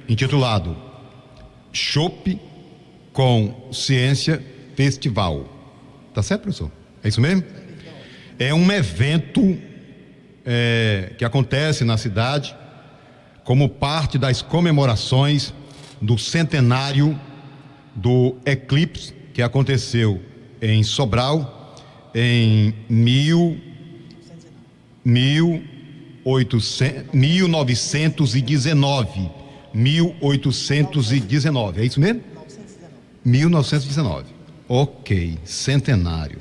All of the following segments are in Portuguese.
intitulado Chopp com Ciência Festival. Tá certo, professor? É isso mesmo? É um evento que acontece na cidade como parte das comemorações do centenário do eclipse que aconteceu em Sobral em 1919. 1819, é isso mesmo? 1919. Ok, centenário.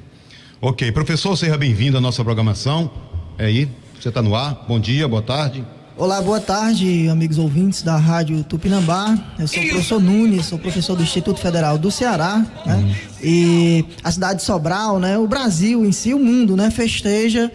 Ok, professor, seja bem-vindo à nossa programação. É aí, você está no ar. Bom dia, boa tarde. Olá, boa tarde, amigos ouvintes da Rádio Tupinambá. Eu sou o professor Nunes, sou professor do Instituto Federal do Ceará, né? E a cidade de Sobral, né? O Brasil em si, o mundo, né? Festeja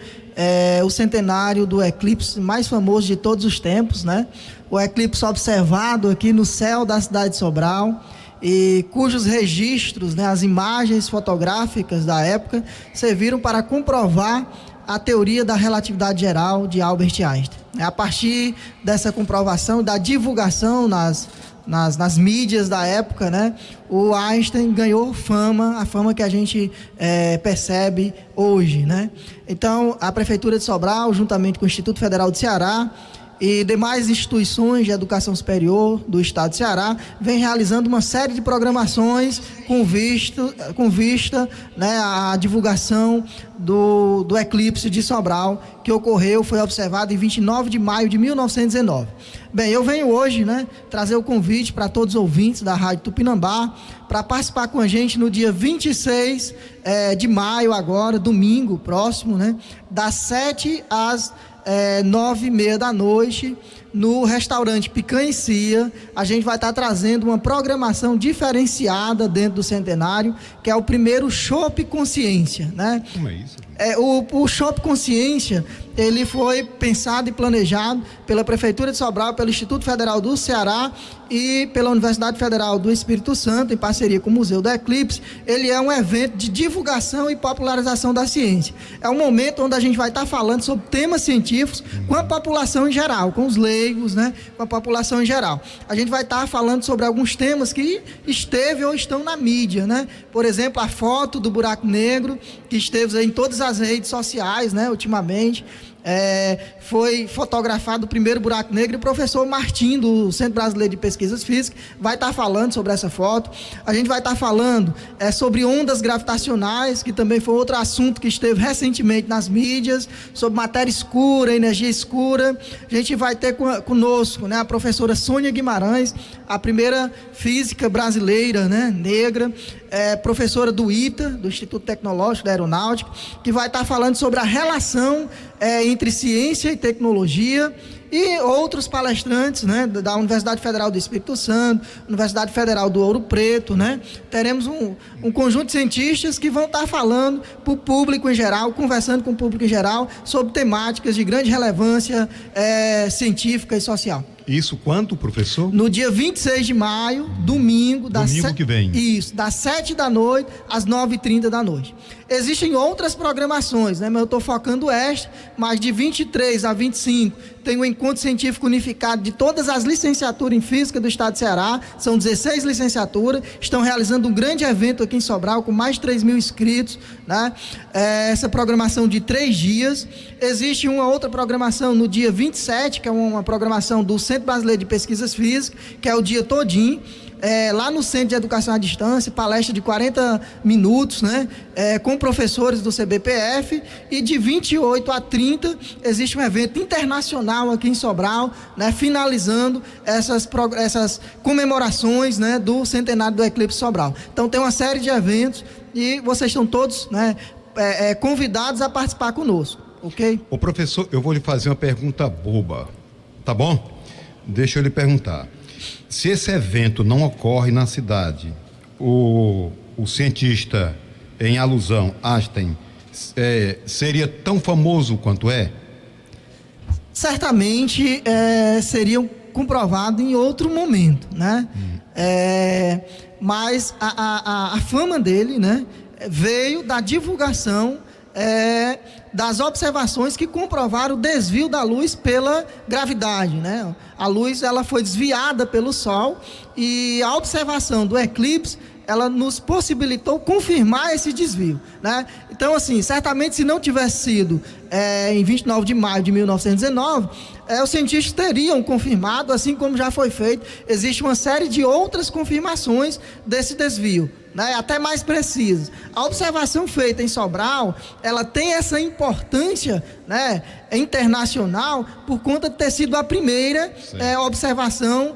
o centenário do eclipse mais famoso de todos os tempos, né? O eclipse observado aqui no céu da cidade de Sobral, e cujos registros, né, as imagens fotográficas da época serviram para comprovar a teoria da relatividade geral de Albert Einstein. A partir dessa comprovação, da divulgação nas mídias da época, né, o Einstein ganhou fama, a fama que a gente percebe hoje, né? Então, a Prefeitura de Sobral, juntamente com o Instituto Federal do Ceará e demais instituições de educação superior do estado de Ceará, vem realizando uma série de programações com vista, né, à divulgação do eclipse de Sobral, que foi observado em 29 de maio de 1919. Bem, eu venho hoje, né, trazer o convite para todos os ouvintes da Rádio Tupinambá para participar com a gente no dia 26 de maio, agora, domingo próximo, né, das 7 às 9h30 da noite, no restaurante Picanha e Cia. A gente vai estar trazendo uma programação diferenciada dentro do centenário, que é o primeiro Chopp Consciência, né? Como é isso? O Chopp Consciência, ele foi pensado e planejado pela Prefeitura de Sobral, pelo Instituto Federal do Ceará e pela Universidade Federal do Espírito Santo, em parceria com o Museu do Eclipse. Ele é um evento de divulgação e popularização da ciência. É um momento onde a gente vai estar falando sobre temas científicos com a população em geral, com os leigos, né? Com a população em geral. A gente vai estar falando sobre alguns temas que esteve ou estão na mídia, né? Por exemplo, a foto do buraco negro, que esteve em todas as redes sociais, né? Ultimamente. Foi fotografado o primeiro buraco negro, e o professor Martim, do Centro Brasileiro de Pesquisas Físicas, vai estar falando sobre essa foto. A gente vai estar falando sobre ondas gravitacionais, que também foi outro assunto que esteve recentemente nas mídias, sobre matéria escura, energia escura. A gente vai ter conosco, né, a professora Sônia Guimarães, a primeira física brasileira, né, negra, professora do ITA, do Instituto Tecnológico da Aeronáutica, que vai estar falando sobre a relação entre ciência e tecnologia, e outros palestrantes, né, da Universidade Federal do Espírito Santo, Universidade Federal do Ouro Preto, né? Teremos um conjunto de cientistas que vão estar falando para o público em geral, conversando com o público em geral sobre temáticas de grande relevância científica e social. Isso quando, professor? No dia 26 de maio, domingo que vem. Isso, das 7 da noite às 9h30 da noite. Existem outras programações, né? Mas eu estou focando esta, mas de 23 a 25 tem o Encontro Científico Unificado de todas as licenciaturas em Física do Estado de Ceará. São 16 licenciaturas, estão realizando um grande evento aqui em Sobral, com mais de 3.000 inscritos, né? Essa programação de 3 dias. Existe uma outra programação no dia 27, que é uma programação do Centro Brasileiro de Pesquisas Físicas, que é o dia todinho. Lá no Centro de Educação à Distância, palestra de 40 minutos, né? Com professores do CBPF, e de 28 a 30 existe um evento internacional aqui em Sobral, né? Finalizando essas comemorações, né? Do centenário do eclipse Sobral. Então tem uma série de eventos e vocês estão todos, né? Convidados a participar conosco, ok? Ô professor, eu vou lhe fazer uma pergunta boba, tá bom? Deixa eu lhe perguntar. Se esse evento não ocorre na cidade, o cientista, em alusão, Einstein, seria tão famoso quanto é? Certamente seria comprovado em outro momento, né? Mas a fama dele, né, veio da divulgação das observações que comprovaram o desvio da luz pela gravidade, né? A luz ela foi desviada pelo Sol e a observação do eclipse ela nos possibilitou confirmar esse desvio, né? Então, assim, certamente se não tivesse sido em 29 de maio de 1919, os cientistas teriam confirmado, assim como já foi feito. Existe uma série de outras confirmações desse desvio, né? Até mais precisas. A observação feita em Sobral, ela tem essa importância, né, internacional, por conta de ter sido a primeira observação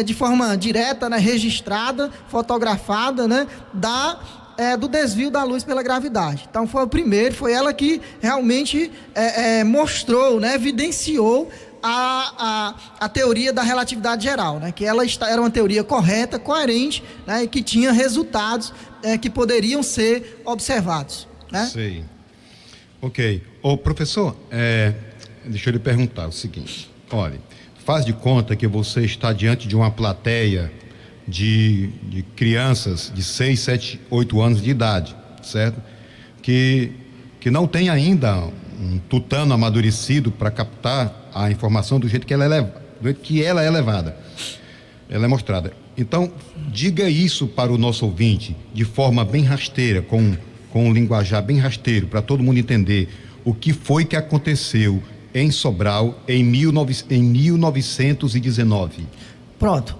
de forma direta, né, registrada, fotografada, né, do desvio da luz pela gravidade. Então foi o primeiro, foi ela que realmente mostrou, né, evidenciou a teoria da relatividade geral, né, que ela era uma teoria correta, coerente, né, e que tinha resultados que poderiam ser observados, né? Sei. Ok. Ô, professor, deixa eu lhe perguntar o seguinte. Olha, faz de conta que você está diante de uma plateia de crianças de 6, 7, 8 anos de idade, certo? Que não tem ainda um tutano amadurecido para captar a informação do jeito que ela é levada, ela é mostrada. Então, diga isso para o nosso ouvinte de forma bem rasteira, com um linguajar bem rasteiro, para todo mundo entender o que foi que aconteceu em Sobral em 1919. Pronto.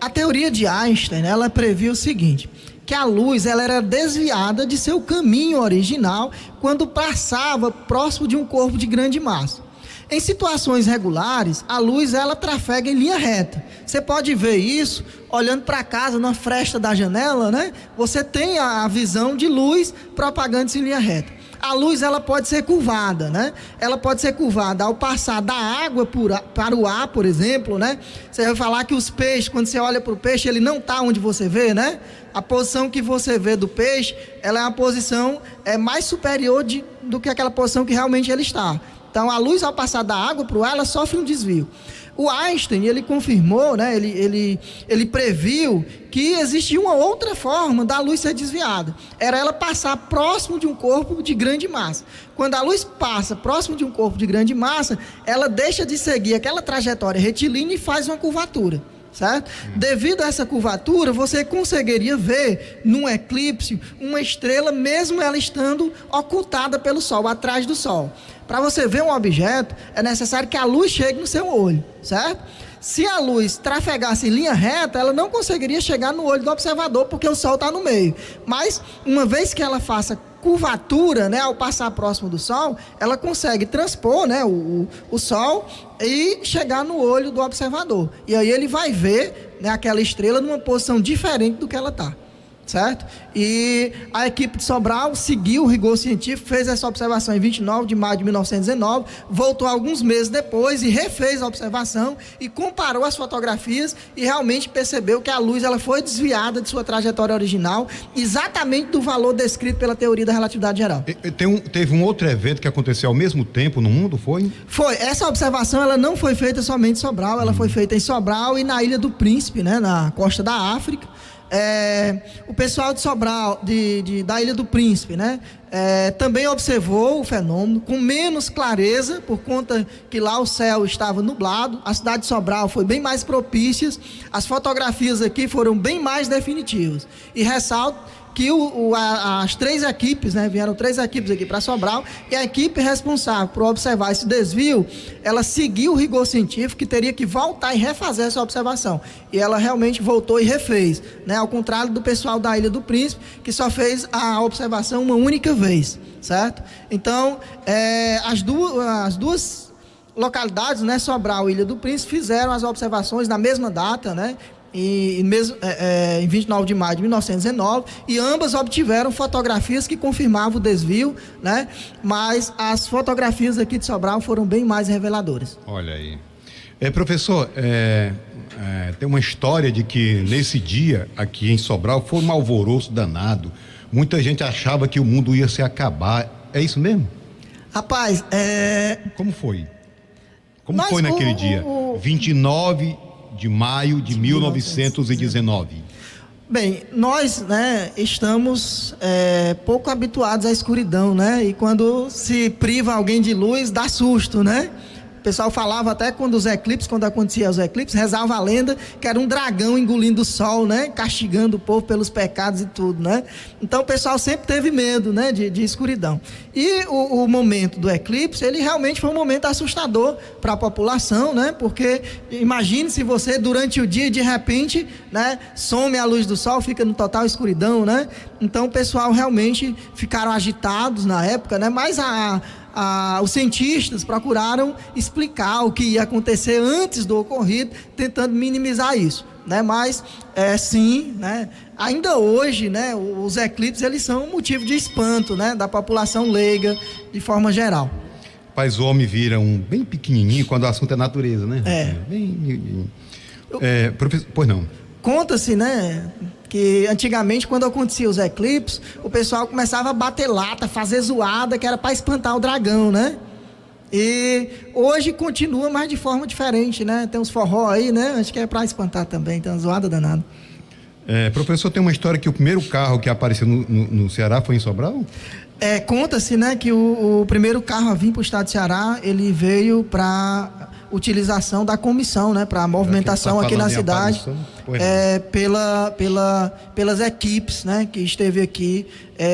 A teoria de Einstein, né, ela previu o seguinte, que a luz ela era desviada de seu caminho original quando passava próximo de um corpo de grande massa. Em situações regulares, a luz ela trafega em linha reta. Você pode ver isso olhando para casa, na fresta da janela, né? Você tem a visão de luz propagando-se em linha reta. A luz ela pode ser curvada, né? Ela pode ser curvada ao passar da água para o ar, por exemplo, né? Você vai falar que os peixes, quando você olha para o peixe, ele não está onde você vê, né? A posição que você vê do peixe, ela é uma posição mais superior do que aquela posição que realmente ele está. Então, a luz ao passar da água para o ar, ela sofre um desvio. O Einstein, ele confirmou, né? Ele previu que existia uma outra forma da luz ser desviada. Era ela passar próximo de um corpo de grande massa. Quando a luz passa próximo de um corpo de grande massa, ela deixa de seguir aquela trajetória retilínea e faz uma curvatura. Certo? Devido a essa curvatura, você conseguiria ver num eclipse uma estrela, mesmo ela estando ocultada pelo Sol, atrás do Sol. Para você ver um objeto, é necessário que a luz chegue no seu olho, certo? Se a luz trafegasse em linha reta, ela não conseguiria chegar no olho do observador, porque o Sol está no meio. Mas, uma vez que ela faça curvatura, né, ao passar próximo do Sol, ela consegue transpor, né, o Sol e chegar no olho do observador. E aí ele vai ver, né, aquela estrela numa posição diferente do que ela está. Certo? E a equipe de Sobral seguiu o rigor científico, fez essa observação em 29 de maio de 1919, voltou alguns meses depois e refez a observação e comparou as fotografias e realmente percebeu que a luz ela foi desviada de sua trajetória original, exatamente do valor descrito pela teoria da relatividade geral. Teve um outro evento que aconteceu ao mesmo tempo no mundo, foi? Foi. Essa observação ela não foi feita somente em Sobral, ela foi feita em Sobral e na Ilha do Príncipe, né, na costa da África. O pessoal de Sobral, da Ilha do Príncipe, né, também observou o fenômeno com menos clareza, por conta que lá o céu estava nublado. A cidade de Sobral foi bem mais propícia, as fotografias aqui foram bem mais definitivas. E ressalto que as três equipes, né, vieram 3 equipes aqui para Sobral, e a equipe responsável por observar esse desvio, ela seguiu o rigor científico, que teria que voltar e refazer essa observação. E ela realmente voltou e refez, né, ao contrário do pessoal da Ilha do Príncipe, que só fez a observação uma única vez, certo? Então, as duas localidades, né, Sobral e Ilha do Príncipe, fizeram as observações na mesma data, né, em 29 de maio de 1919, e ambas obtiveram fotografias que confirmavam o desvio, né? Mas as fotografias aqui de Sobral foram bem mais reveladoras. Olha aí. Professor, tem uma história de que nesse dia aqui em Sobral foi um alvoroço danado. Muita gente achava que o mundo ia se acabar. É isso mesmo? Rapaz, Como foi? Como foi naquele dia? 29 de maio de 1919. Bem, nós, né, estamos pouco habituados à escuridão, né? E quando se priva alguém de luz, dá susto, né? O pessoal falava até quando acontecia os eclipses, rezava a lenda que era um dragão engolindo o sol, né? Castigando o povo pelos pecados e tudo, né? Então o pessoal sempre teve medo, né? De escuridão. E o momento do eclipse, ele realmente foi um momento assustador para a população, né? Porque imagine se você durante o dia, de repente, né? Some a luz do sol, fica no total escuridão, né? Então o pessoal realmente ficaram agitados na época, né? Mas os cientistas procuraram explicar o que ia acontecer antes do ocorrido, tentando minimizar isso, né? Mas sim, né? Ainda hoje, né? Os eclipses, eles são um motivo de espanto, né? Da população leiga de forma geral. Rapaz, o homem vira bem pequenininho quando o assunto é natureza, né? Professor, pois não. Conta-se, né, que antigamente, quando acontecia os eclipses, o pessoal começava a bater lata, fazer zoada, que era para espantar o dragão, né? E hoje continua, mas de forma diferente, né? Tem uns forró aí, né? Acho que é para espantar também, tem uma zoada danada. Professor, tem uma história que o primeiro carro que apareceu no Ceará foi em Sobral? Conta-se, né, que o primeiro carro a vir para o estado de Ceará, ele veio para utilização da comissão, né, para a movimentação aqui na cidade, pelas equipes, né, que esteve aqui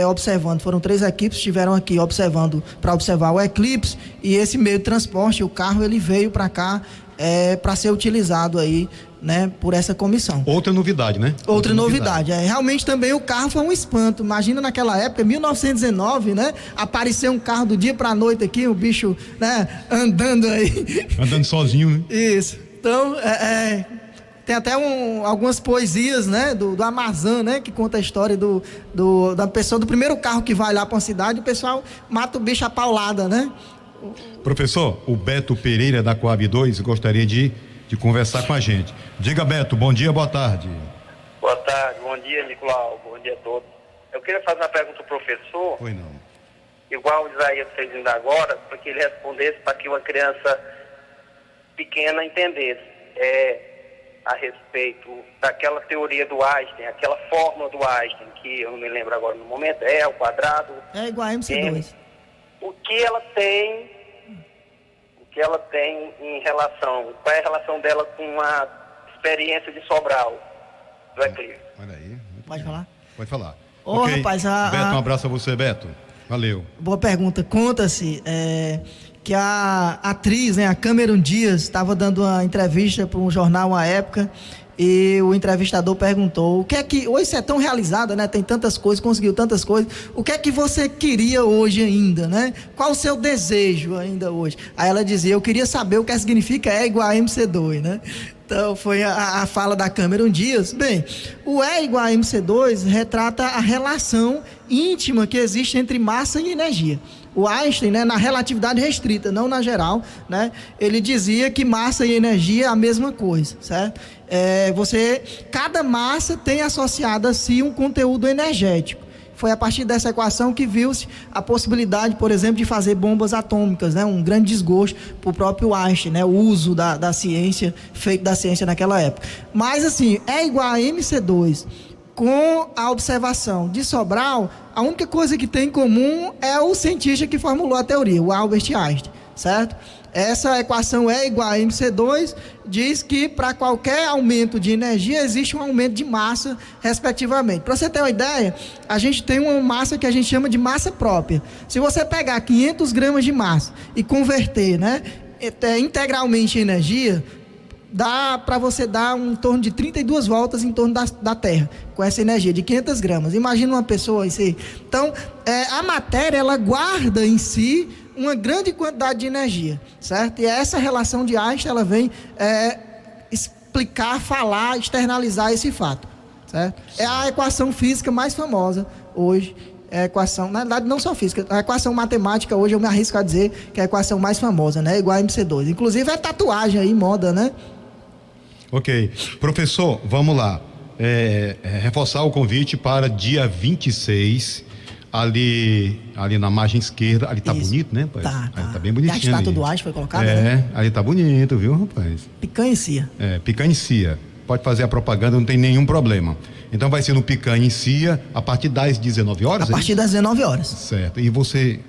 observando. Foram 3 equipes que estiveram aqui observando, para observar o eclipse, e esse meio de transporte, o carro, ele veio para cá para ser utilizado aí, né, por essa comissão. Outra novidade, né? Outra novidade. Realmente também o carro foi um espanto. Imagina naquela época, 1919, né? Apareceu um carro do dia pra noite aqui, o bicho, né? Andando aí. Andando sozinho, né? Isso. Então, tem até algumas poesias, né? Do Amazon, né? Que conta a história da pessoa, do primeiro carro que vai lá pra uma cidade, o pessoal mata o bicho a paulada, né? Professor, o Beto Pereira da Coab 2 gostaria de conversar com a gente. Diga, Beto, bom dia, boa tarde. Boa tarde, bom dia, Nicolau, bom dia a todos. Eu queria fazer uma pergunta ao professor. Pois não. Igual o Isaías fez ainda agora, para que ele respondesse, para que uma criança pequena entendesse a respeito daquela teoria do Einstein, aquela fórmula do Einstein, que eu não me lembro agora no momento, ao quadrado. É igual a MC2. O que ela tem em relação, qual é a relação dela com a experiência de Sobral do eclipse? Olha aí. Pode falar? Pode falar. Okay. Rapaz, Beto, um abraço a você, Beto. Valeu. Boa pergunta. Conta-se que a atriz, né, a Cameron Diaz, estava dando uma entrevista para um jornal à época, e o entrevistador perguntou: o que é que hoje você é tão realizada, né? Tem tantas coisas, conseguiu tantas coisas. O que é que você queria hoje ainda, né? Qual o seu desejo ainda hoje? Aí ela dizia: eu queria saber o que significa E igual a MC2, né? Então foi a fala da Cameron Diaz. Bem, o E igual a MC2 retrata a relação íntima que existe entre massa e energia. O Einstein, né, na relatividade restrita, não na geral, né, ele dizia que massa e energia é a mesma coisa, certo? Cada massa tem associado a si um conteúdo energético. Foi a partir dessa equação que viu-se a possibilidade, por exemplo, de fazer bombas atômicas, né? Um grande desgosto para o próprio Einstein, né? O uso da ciência, feito da ciência naquela época. Mas assim, é igual a MC2. Com a observação de Sobral, a única coisa que tem em comum é o cientista que formulou a teoria, o Albert Einstein, certo? Essa equação E igual a MC2 diz que para qualquer aumento de energia existe um aumento de massa, respectivamente. Para você ter uma ideia, a gente tem uma massa que a gente chama de massa própria. Se você pegar 500 gramas de massa e converter, né, integralmente em energia, dá para você dar em torno de 32 voltas em torno da Terra, com essa energia de 500 gramas. Imagina uma pessoa assim. Então, a matéria, ela guarda em si uma grande quantidade de energia, certo? E essa relação de Einstein, ela vem explicar, falar, externalizar esse fato, certo? É a equação física mais famosa hoje. É a equação, na verdade, não só física, a equação matemática hoje eu me arrisco a dizer que é a equação mais famosa, né? Igual a MC2. Inclusive é tatuagem aí, moda, né? Ok. Professor, vamos lá. Reforçar o convite para dia 26, ali na margem esquerda. Ali tá bonito, né, pai? Tá. Tá bem bonitinho. A estátua do Einstein foi colocada, né? Ali tá bonito, viu, rapaz? Picanha-cia. Picanha-cia. pode fazer a propaganda, não tem nenhum problema. Então vai ser no Picanha em Cia, a partir das 19 horas? A partir das 19 horas. Certo. E você,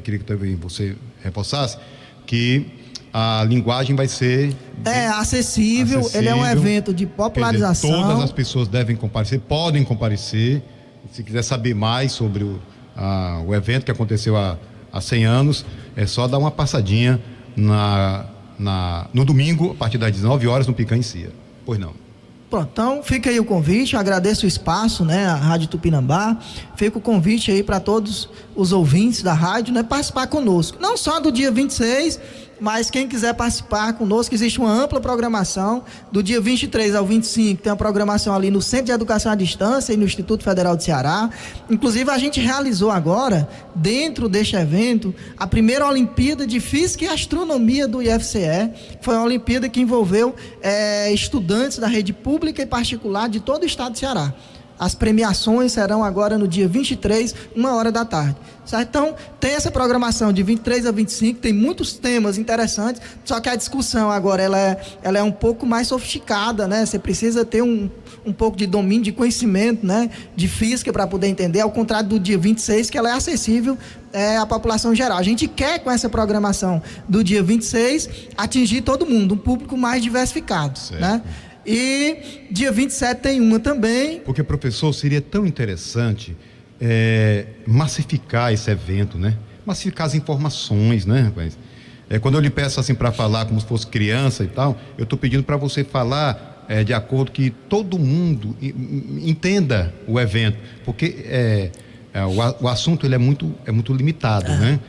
queria que também você reforçasse que a linguagem vai ser acessível, ele é um evento de popularização. Quer dizer, todas as pessoas devem comparecer, podem comparecer. Se quiser saber mais sobre o evento que aconteceu há 100 anos, é só dar uma passadinha no domingo, a partir das 19 horas, no Picanha em Cia. Pois não. Pronto, então fica aí o convite, eu agradeço o espaço, né, a Rádio Tupinambá, fica o convite aí para todos os ouvintes da rádio, né, participar conosco, não só do dia 26, mas quem quiser participar conosco, existe uma ampla programação, do dia 23 ao 25, tem uma programação ali no Centro de Educação à Distância e no Instituto Federal do Ceará. Inclusive a gente realizou agora, dentro deste evento, a primeira Olimpíada de Física e Astronomia do IFCE, foi uma Olimpíada que envolveu estudantes da rede pública e particular de todo o estado do Ceará. As premiações serão agora no dia 23, 1h da tarde. Certo? Então, tem essa programação de 23 a 25, tem muitos temas interessantes, só que a discussão agora ela é um pouco mais sofisticada, né? Você precisa ter um pouco de domínio, de conhecimento, né? De física para poder entender, ao contrário do dia 26, que ela é acessível à população geral. A gente quer, com essa programação do dia 26, atingir todo mundo, um público mais diversificado, certo, né? E dia 27 tem uma também. Porque, professor, seria tão interessante massificar esse evento, né? Massificar as informações, né, rapaz? Quando eu lhe peço assim para falar como se fosse criança e tal, eu estou pedindo para você falar de acordo que todo mundo entenda o evento, porque o assunto ele é muito limitado, né?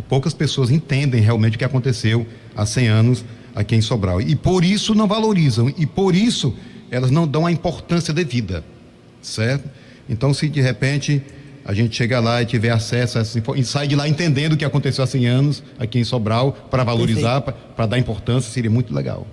Poucas pessoas entendem realmente o que aconteceu há 100 anos aqui em Sobral, e por isso não valorizam, e por isso elas não dão a importância devida, certo? Então, se de repente a gente chegar lá e tiver acesso a essa informação, e sai de lá entendendo o que aconteceu há 100 anos aqui em Sobral, para valorizar, para dar importância, seria muito legal.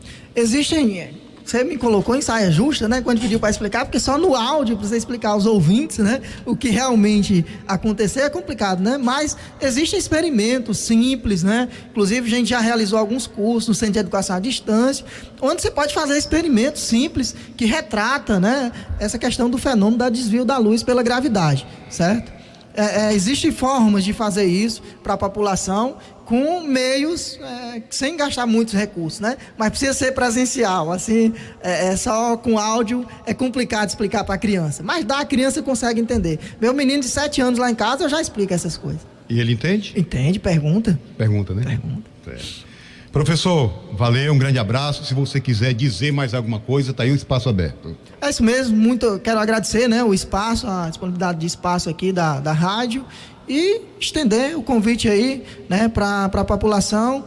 Você me colocou em saia justa, né? Quando pediu para explicar, porque só no áudio, para você explicar aos ouvintes, né? O que realmente aconteceu é complicado, né? Mas existem experimentos simples, né? Inclusive, a gente já realizou alguns cursos no Centro de Educação à Distância, onde você pode fazer experimentos simples que retrata, né? Essa questão do fenômeno da desvio da luz pela gravidade, certo? Existem formas de fazer isso para a população com meios sem gastar muitos recursos, né? Mas precisa ser presencial, assim, só com áudio é complicado explicar para a criança, mas a criança consegue entender. Meu menino de 7 anos lá em casa, eu já explico essas coisas. E ele entende? Entende, pergunta. Pergunta, né? Pergunta. Professor, valeu, um grande abraço. Se você quiser dizer mais alguma coisa, está aí o espaço aberto. É isso mesmo, quero agradecer, né, o espaço, a disponibilidade de espaço aqui da rádio e estender o convite aí, né, para a população.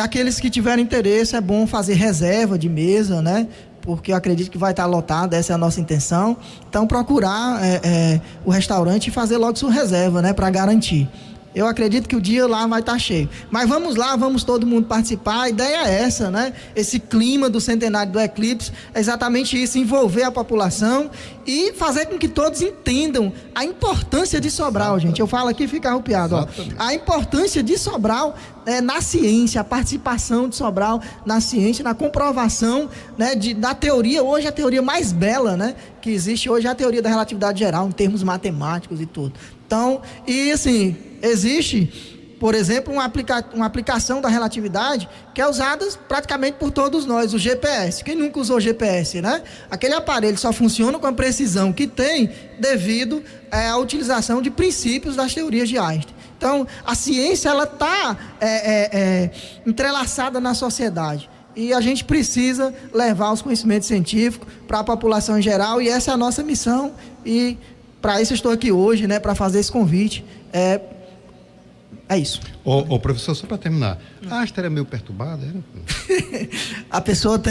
Aqueles que tiverem interesse, é bom fazer reserva de mesa, né, porque eu acredito que vai estar lotado, essa é a nossa intenção. Então, procurar o restaurante e fazer logo sua reserva, né, para garantir. Eu acredito que o dia lá vai estar cheio. Mas vamos lá, vamos todo mundo participar. A ideia é essa, né? Esse clima do centenário do eclipse é exatamente isso, envolver a população e fazer com que todos entendam a importância de Sobral, gente. Eu falo aqui e fica arrupiado, ó. A importância de Sobral na ciência, a participação de Sobral na ciência, na comprovação, né, da teoria, hoje a teoria mais bela, né, que existe hoje é a teoria da relatividade geral, em termos matemáticos e tudo. Então, e assim, existe, por exemplo, uma aplicação da relatividade que é usada praticamente por todos nós, o GPS. Quem nunca usou GPS, né? Aquele aparelho só funciona com a precisão que tem devido à utilização de princípios das teorias de Einstein. Então, a ciência, ela está entrelaçada na sociedade. E a gente precisa levar os conhecimentos científicos para a população em geral, e essa é a nossa missão. E para isso eu estou aqui hoje, né, para fazer esse convite. É isso. Ô professor, só para terminar, a Einstein é meio perturbada, era? A pessoa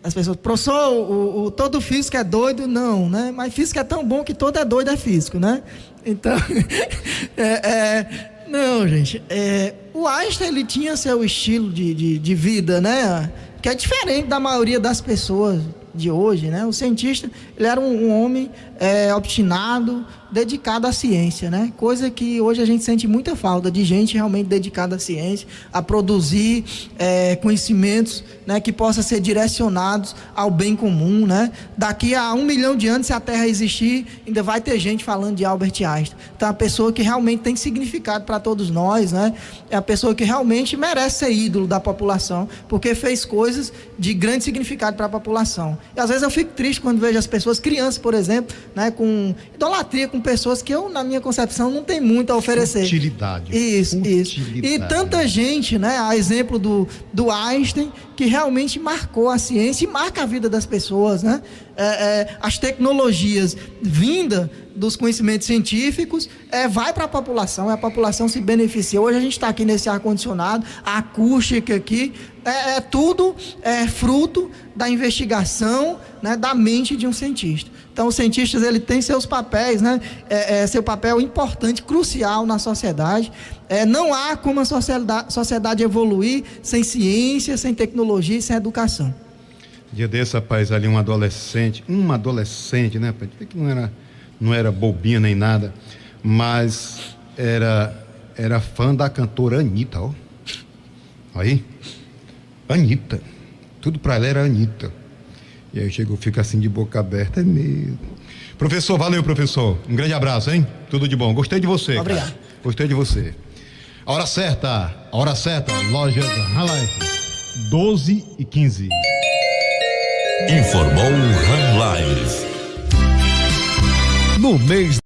as pessoas, professor, todo físico é doido? Não, né? Mas físico é tão bom que todo é doido é físico, né? Então, não, gente, o Einstein, ele tinha seu estilo de vida, né? Que é diferente da maioria das pessoas. de hoje, né? O cientista, ele era um homem obstinado, dedicado à ciência, né? Coisa que hoje a gente sente muita falta de gente realmente dedicada à ciência, a produzir conhecimentos, né, que possam ser direcionados ao bem comum, né? Daqui a 1 milhão de anos, se a Terra existir, ainda vai ter gente falando de Albert Einstein. Então, é uma pessoa que realmente tem significado para todos nós, né? É a pessoa que realmente merece ser ídolo da população, porque fez coisas de grande significado para a população. E às vezes eu fico triste quando vejo as pessoas, crianças, por exemplo, né, com idolatria com pessoas que eu, na minha concepção, não tem muito a oferecer. Utilidade. Isso. E tanta gente, né, a exemplo do Einstein, que realmente marcou a ciência e marca a vida das pessoas, né? As tecnologias vindas dos conhecimentos científicos vai para a população, e a população se beneficia. Hoje a gente está aqui nesse ar-condicionado, a acústica aqui, tudo fruto da investigação, né, da mente de um cientista. Então, os cientistas, ele tem seus papéis, né, seu papel importante, crucial na sociedade. Não há como a sociedade evoluir sem ciência, sem tecnologia e sem educação. Dia desse, rapaz, ali uma adolescente, né, rapaz, que não era bobinha nem nada, mas era fã da cantora Anitta, ó. Aí, Anitta, tudo pra ela era Anitta. E aí eu fico assim de boca aberta, é mesmo. Professor, valeu, professor. Um grande abraço, hein? Tudo de bom. Gostei de você. Obrigado. Cara. Gostei de você. A hora certa, loja Ranlife, 12h15. Informou Ranlife. No mês